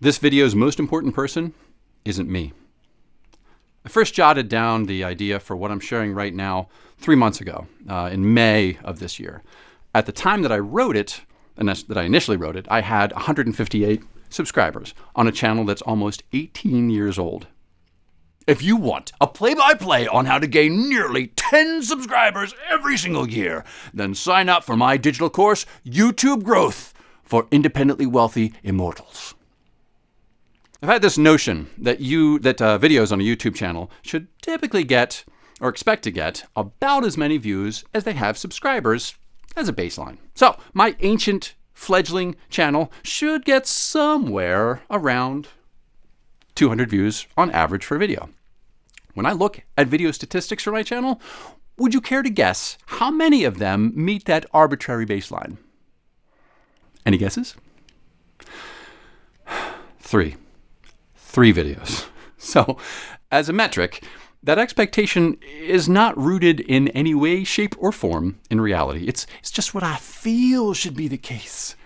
This video's most important person isn't me. I first jotted down the idea for what I'm sharing right now 3 months ago, in May of this year. At the time that I wrote it, and that I initially wrote it, I had 158 subscribers on a channel that's almost 18 years old. If you want a play-by-play on how to gain nearly 10 subscribers every single year, then sign up for my digital course, YouTube Growth for Independently Wealthy Immortals. I've had this notion that videos on a YouTube channel should typically get, or expect to get, about as many views as they have subscribers as a baseline. So my ancient fledgling channel should get somewhere around 200 views on average for a video. When I look at video statistics for my channel, would you care to guess how many of them meet that arbitrary baseline? Any guesses? 3 videos. So, as a metric, that expectation is not rooted in any way, shape, or form in reality. It's just what I feel should be the case.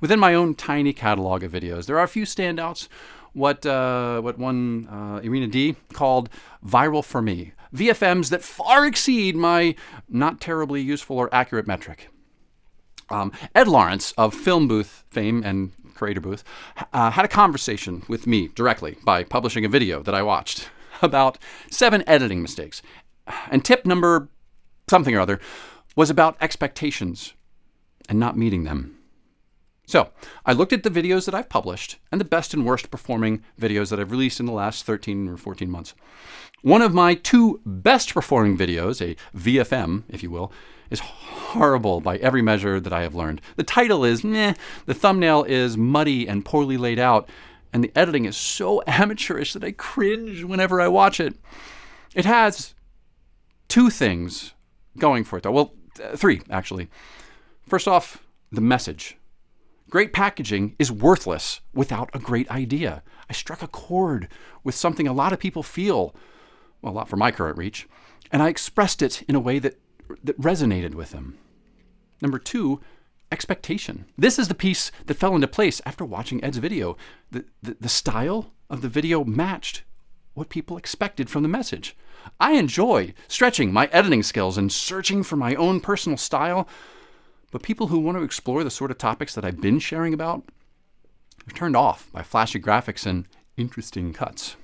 Within my own tiny catalog of videos, there are a few standouts. What one Irina D called viral for me. VFMs that far exceed my not terribly useful or accurate metric. Ed Lawrence of Film Booth fame and Creator Booth had a conversation with me directly by publishing a video that I watched about 7 editing mistakes. And tip number something or other was about expectations and not meeting them. So I looked at the videos that I've published and the best and worst performing videos that I've released in the last 13 or 14 months. One of my 2 best performing videos, a VFM, if you will, is horrible by every measure that I have learned. The title is meh, the thumbnail is muddy and poorly laid out, and the editing is so amateurish that I cringe whenever I watch it. It has 2 things going for it, though. Well, 3, actually. First off, the message. Great packaging is worthless without a great idea. I struck a chord with something a lot of people feel, well, a lot for my current reach, and I expressed it in a way that resonated with them. Number 2, expectation. This is the piece that fell into place after watching Ed's video. The style of the video matched what people expected from the message. I enjoy stretching my editing skills and searching for my own personal style, but people who want to explore the sort of topics that I've been sharing about are turned off by flashy graphics and interesting cuts.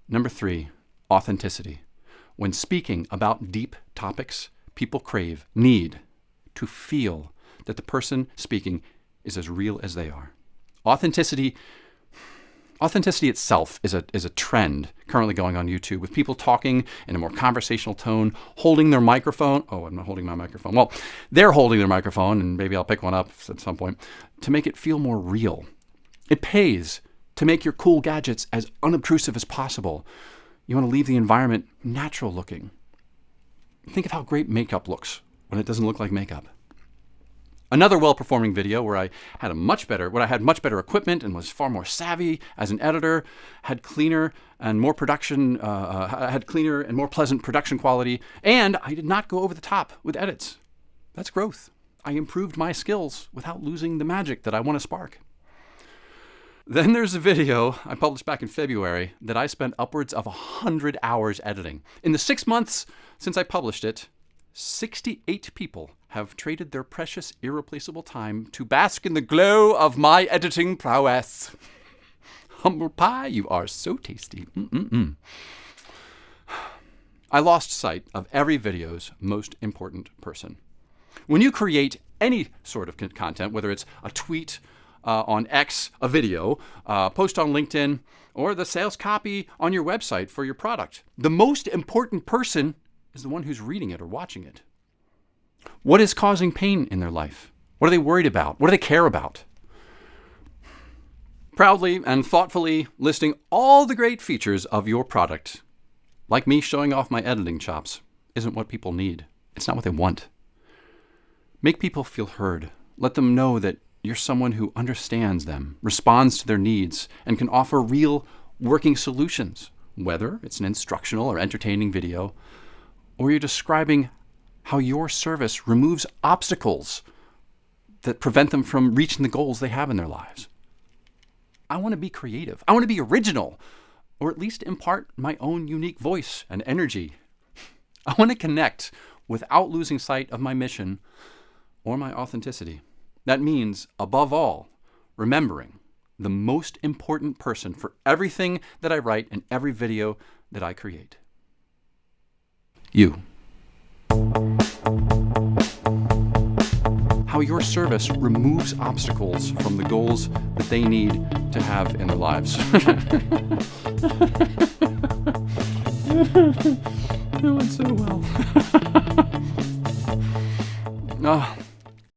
Number 3, authenticity. When speaking about deep topics, people need to feel that the person speaking is as real as they are. Authenticity itself is a trend currently going on YouTube, with people talking in a more conversational tone, holding their microphone. Oh, I'm not holding my microphone. Well, they're holding their microphone, and maybe I'll pick one up at some point, to make it feel more real. It pays to make your cool gadgets as unobtrusive as possible. You want to leave the environment natural looking. Think of how great makeup looks when it doesn't look like makeup. Another well-performing video where I had much better equipment and was far more savvy as an editor, had cleaner and more pleasant production quality, and I did not go over the top with edits. That's growth. I improved my skills without losing the magic that I want to spark. Then there's a video I published back in February that I spent upwards of 100 hours editing. In the 6 months since I published it, 68 people have traded their precious, irreplaceable time to bask in the glow of my editing prowess. Humble pie, you are so tasty. I lost sight of every video's most important person. When you create any sort of content, whether it's a tweet, on X, a video, post on LinkedIn, or the sales copy on your website for your product, the most important person is the one who's reading it or watching it. What is causing pain in their life? What are they worried about? What do they care about? Proudly and thoughtfully listing all the great features of your product, like me showing off my editing chops, isn't what people need. It's not what they want. Make people feel heard. Let them know that you're someone who understands them, responds to their needs, and can offer real working solutions, whether it's an instructional or entertaining video, or you're describing how your service removes obstacles that prevent them from reaching the goals they have in their lives. I want to be creative. I want to be original, or at least impart my own unique voice and energy. I want to connect without losing sight of my mission or my authenticity. That means, above all, remembering the most important person for everything that I write and every video that I create. You. How your service removes obstacles from the goals that they need to have in their lives. That went so well.